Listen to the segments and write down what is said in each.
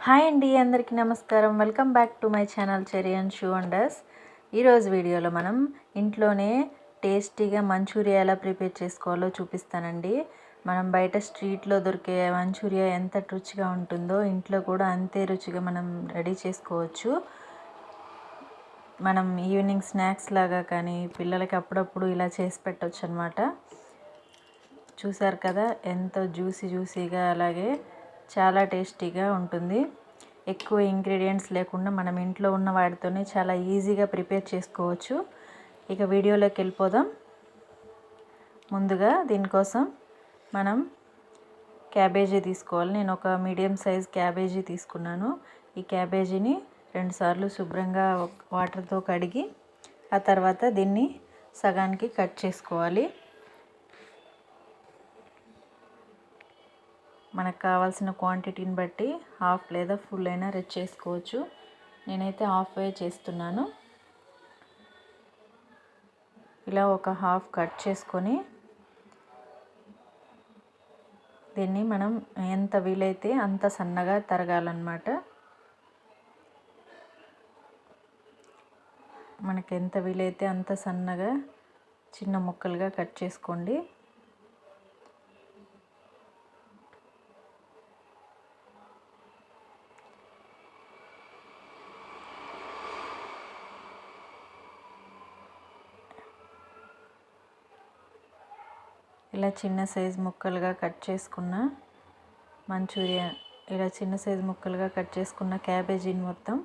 Hi అండి, అందరికీ నమస్కారం. Welcome back to my channel cherry and shoe wonders. ఈరోజు వీడియోలో మనం ఇంట్లోనే టేస్టీగా మంచూరియా ఎలా ప్రిపేర్ చేసుకోవాలో చూపిస్తానండి. మనం బయట స్ట్రీట్లో దొరికే మంచూరియా ఎంత రుచిగా ఉంటుందో ఇంట్లో కూడా అంతే రుచిగా మనం రెడీ చేసుకోవచ్చు. మనం ఈవినింగ్ స్నాక్స్ లాగా కానీ పిల్లలకి అప్పుడప్పుడు ఇలా చేసి పెట్టవచ్చు అన్నమాట. చూసారు కదా, ఎంతో జ్యూసీగా అలాగే చాలా టేస్టీగా ఉంటుంది. ఎక్కువ ఇంగ్రీడియంట్స్ లేకుండా మనం ఇంట్లో ఉన్న వాటితోనే చాలా ఈజీగా ప్రిపేర్ చేసుకోవచ్చు. ఇక వీడియోలోకి వెళ్ళిపోదాం. ముందుగా దీనికోసం మనం క్యాబేజీ తీసుకోవాలి. నేను ఒక మీడియం సైజ్ క్యాబేజీ తీసుకున్నాను. ఈ క్యాబేజీని 2 సార్లు శుభ్రంగా వాటర్తో కడిగి ఆ తర్వాత దీన్ని సగానికి కట్ చేసుకోవాలి. మనకు కావాల్సిన క్వాంటిటీని బట్టి హాఫ్ లేదా ఫుల్ అయినా రెడ్ చేసుకోవచ్చు. నేనైతే హాఫ్ వే చేస్తున్నాను. ఇలా ఒక హాఫ్ కట్ చేసుకొని దీన్ని మనం ఎంత వీలైతే అంత సన్నగా తరగాలన్నమాట. మనకి ఎంత వీలైతే అంత సన్నగా చిన్న ముక్కలుగా కట్ చేసుకోండి. ఇలా చిన్న సైజ్ ముక్కలుగా కట్ చేసుకున్న మంచూరియా, ఇలా చిన్న సైజ్ ముక్కలుగా కట్ చేసుకున్న క్యాబేజీని మొత్తం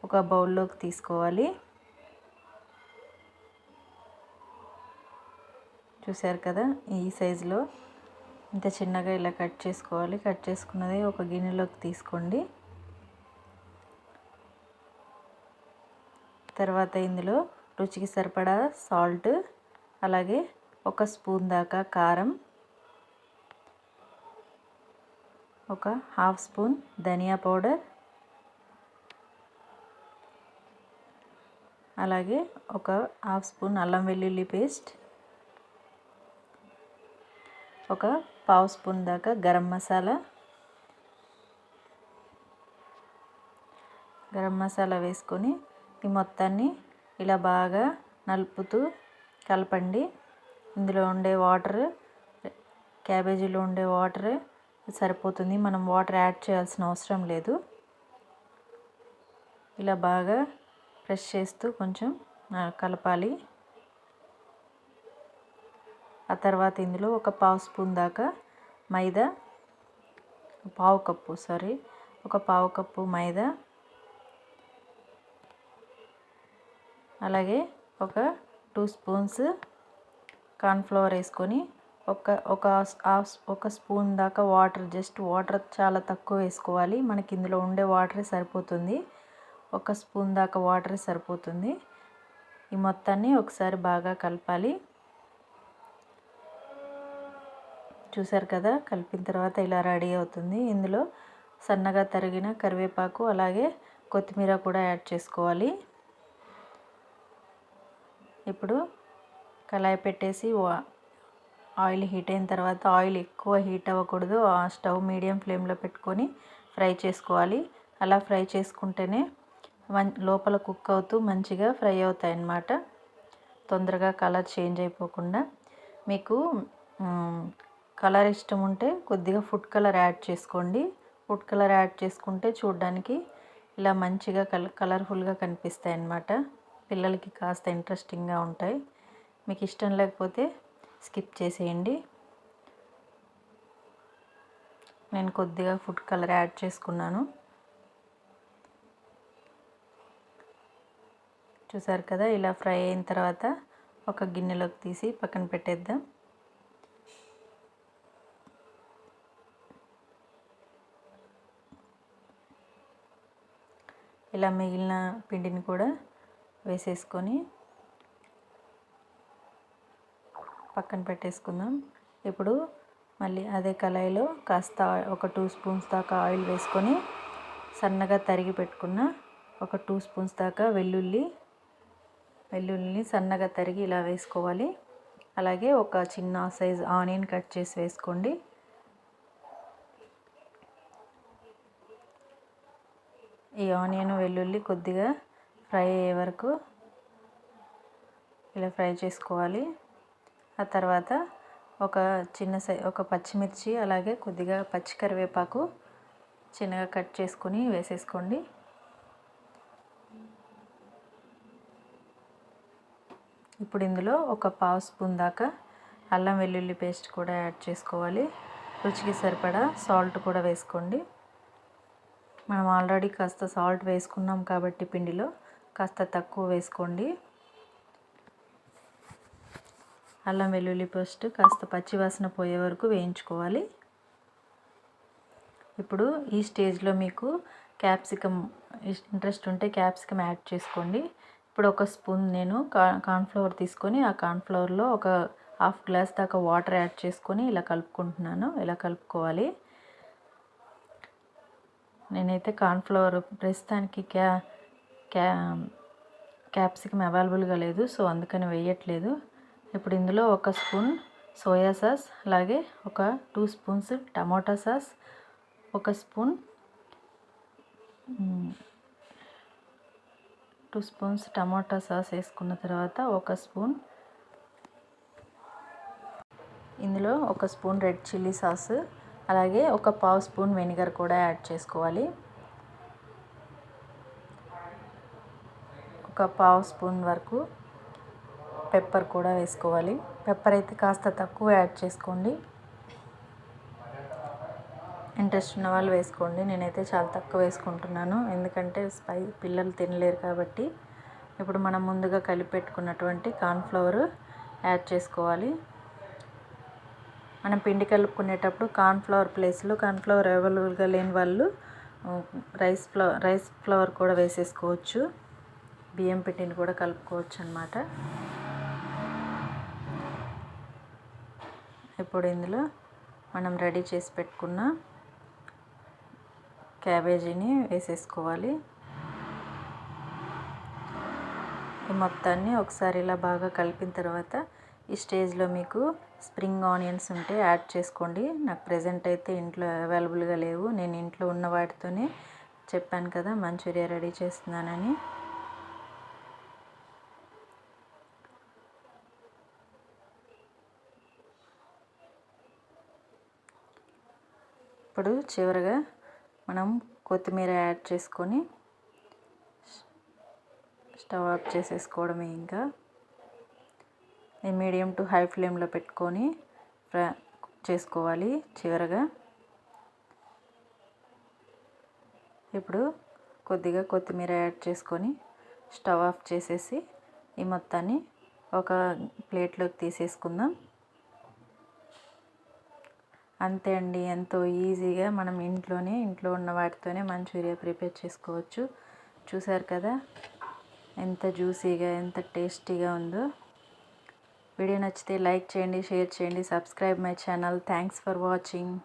ఒక బౌల్లోకి తీసుకోవాలి. చూసారు కదా, ఈ సైజులో ఇంత చిన్నగా ఇలా కట్ చేసుకోవాలి. కట్ చేసుకున్నది ఒక గిన్నెలోకి తీసుకోండి. తర్వాత ఇందులో రుచికి సరిపడా సాల్ట్, అలాగే 1 స్పూన్ దాకా కారం, 1 హాఫ్ స్పూన్ ధనియా పౌడర్, అలాగే 1 హాఫ్ స్పూన్ అల్లం వెల్లుల్లి పేస్ట్, 1 పావు స్పూన్ దాకా గరం మసాలా వేసుకొని ఈ మొత్తాన్ని ఇలా బాగా నలుపుతూ కలపండి. ఇందులో ఉండే వాటర్, క్యాబేజీలో ఉండే వాటర్ సరిపోతుంది. మనం వాటర్ యాడ్ చేయాల్సిన అవసరం లేదు. ఇలా బాగా ప్రెస్ చేస్తూ కొంచెం కలపాలి. ఆ తర్వాత ఇందులో 1 పావు స్పూన్ దాకా మైదా, 1 పావు కప్పు మైదా, అలాగే 2 స్పూన్స్ కార్న్ఫ్లవర్ వేసుకొని ఒక స్పూన్ దాకా వాటర్, జస్ట్ వాటర్ చాలా తక్కువ వేసుకోవాలి. మనకి ఇందులో ఉండే వాటరే సరిపోతుంది. 1 స్పూన్ దాకా వాటరే సరిపోతుంది. ఈ మొత్తాన్ని ఒకసారి బాగా కలపాలి. చూసారు కదా, కలిపిన తర్వాత ఇలా రెడీ అవుతుంది. ఇందులో సన్నగా తరిగిన కరివేపాకు అలాగే కొత్తిమీర కూడా యాడ్ చేసుకోవాలి. ఇప్పుడు కళాయి పెట్టేసి ఆయిల్ హీట్ అయిన తర్వాత, ఆయిల్ ఎక్కువ హీట్ అవ్వకూడదు, ఆ స్టవ్ మీడియం ఫ్లేమ్లో పెట్టుకొని ఫ్రై చేసుకోవాలి. అలా ఫ్రై చేసుకుంటేనే లోపల కుక్ అవుతూ మంచిగా ఫ్రై అవుతాయి అన్నమాట, తొందరగా కలర్ చేంజ్ అయిపోకుండా. మీకు కలర్ ఇష్టం ఉంటే కొద్దిగా ఫుడ్ కలర్ యాడ్ చేసుకోండి. ఫుడ్ కలర్ యాడ్ చేసుకుంటే చూడడానికి ఇలా మంచిగా కలర్ఫుల్గా కనిపిస్తాయి అన్నమాట. పిల్లలకి కాస్త ఇంట్రెస్టింగ్గా ఉంటాయి. మీకు ఇష్టం లేకపోతే స్కిప్ చేసేయండి. నేను కొద్దిగా ఫుడ్ కలర్ యాడ్ చేసుకున్నాను. చూసారు కదా, ఇలా ఫ్రై అయిన తర్వాత ఒక గిన్నెలోకి తీసి పక్కన పెట్టేద్దాం. ఇలా మిగిలిన పిండిని కూడా వేసేసుకొని పక్కన పెట్టేసుకుందాం. ఇప్పుడు మళ్ళీ అదే కళాయిలో కాస్త ఒక 2 స్పూన్స్ దాకా ఆయిల్ వేసుకొని సన్నగా తరిగి పెట్టుకున్న ఒక 2 స్పూన్స్ దాకా వెల్లుల్లిని సన్నగా తరిగి ఇలా వేసుకోవాలి. అలాగే ఒక చిన్న సైజ్ ఆనియన్ కట్ చేసి వేసుకోండి. ఈ ఆనియన్ వెల్లుల్లి కొద్దిగా ఫ్రై అయ్యే వరకు ఇలా ఫ్రై చేసుకోవాలి. ఆ తర్వాత ఒక పచ్చిమిర్చి అలాగే కొద్దిగా పచ్చి కరివేపాకు చిన్నగా కట్ చేసుకొని వేసేసుకోండి. ఇప్పుడు ఇందులో ఒక పావు స్పూన్ దాకా అల్లం వెల్లుల్లి పేస్ట్ కూడా యాడ్ చేసుకోవాలి. రుచికి సరిపడా సాల్ట్ కూడా వేసుకోండి. మనం ఆల్రెడీ కాస్త సాల్ట్ వేసుకున్నాం కాబట్టి పిండిలో కాస్త తక్కువ వేసుకోండి. అల్లం వెల్లుల్లి పేస్ట్ కాస్త పచ్చివాసన పోయే వరకు వేయించుకోవాలి. ఇప్పుడు ఈ స్టేజ్లో మీకు క్యాప్సికమ్ ఇంట్రెస్ట్ ఉంటే క్యాప్సికమ్ యాడ్ చేసుకోండి. ఇప్పుడు ఒక స్పూన్ నేను కార్న్ఫ్లవర్ తీసుకొని ఆ కార్న్ఫ్లవర్లో ఒక హాఫ్ గ్లాస్ దాకా వాటర్ యాడ్ చేసుకొని ఇలా కలుపుకుంటున్నాను. ఇలా కలుపుకోవాలి. నేనైతే కార్న్ఫ్లవర్ ప్రస్తుతానికి క్యాప్సికమ్ అవైలబుల్గా లేదు, సో అందుకని వేయట్లేదు. ఇప్పుడు ఇందులో ఒక స్పూన్ సోయా సాస్, అలాగే ఒక 2 స్పూన్స్ టమాటా సాస్, ఒక స్పూన్ 2 స్పూన్స్ టమాటా సాస్ వేసుకున్న తర్వాత ఇందులో ఒక స్పూన్ రెడ్ చిల్లీ సాస్, అలాగే ఒక పావు స్పూన్ వెనిగర్ కూడా యాడ్ చేసుకోవాలి. ఒక పావు స్పూన్ వరకు పెప్పర్ కూడా వేసుకోవాలి. పెప్పర్ అయితే కాస్త తక్కువ యాడ్ చేసుకోండి. ఇంట్రెస్ట్ ఉన్న వాళ్ళు వేసుకోండి. నేనైతే చాలా తక్కువ వేసుకుంటున్నాను, ఎందుకంటే పిల్లలు తినలేరు కాబట్టి. ఇప్పుడు మనం ముందుగా కలిపి పెట్టుకున్నటువంటి కార్న్ఫ్లవర్ యాడ్ చేసుకోవాలి. మనం పిండి కలుపుకునేటప్పుడు కార్న్ఫ్లవర్ ప్లేస్లో కార్న్ఫ్లవర్ అవైలబుల్గా లేని వాళ్ళు రైస్ ఫ్లవర్ కూడా వేసేసుకోవచ్చు. బియ్యం పిండిని కూడా కలుపుకోవచ్చు అన్నమాట. ఇప్పుడు ఇందులో మనం రెడీ చేసి పెట్టుకున్న క్యాబేజీని వేసేసుకోవాలి. ఈ మొత్తాన్ని ఒకసారి ఇలా బాగా కలిపిన తర్వాత ఈ స్టేజ్లో మీకు స్ప్రింగ్ ఆనియన్స్ ఉంటే యాడ్ చేసుకోండి. నాకు ప్రెజెంట్ అయితే ఇంట్లో అవైలబుల్గా లేవు. నేను ఇంట్లో ఉన్న వాటితోనే చెప్పాను కదా మంచూరియా రెడీ చేస్తున్నానని. ఇప్పుడు చివరగా మనం కొత్తిమీర యాడ్ చేసుకొని స్టవ్ ఆఫ్ చేసేసుకోవడమే. ఇంకా మీడియం టు హై ఫ్లేమ్లో పెట్టుకొని ఫ్రై చేసుకోవాలి చివరగా. ఇప్పుడు కొద్దిగా కొత్తిమీర యాడ్ చేసుకొని స్టవ్ ఆఫ్ చేసేసి ఈ మొత్తాన్ని ఒక ప్లేట్లోకి తీసేసుకుందాం. అంతే అండి, ఎంతో ఈజీగా మనం ఇంట్లో ఉన్న వాటితోనే మంచూరియా ప్రిపేర్ చేసుకోవచ్చు. చూసారు కదా ఎంత జ్యూసీగా ఎంత టేస్టీగా ఉందో. వీడియో నచ్చితే లైక్ చేయండి, షేర్ చేయండి, subscribe my channel. Thanks for watching.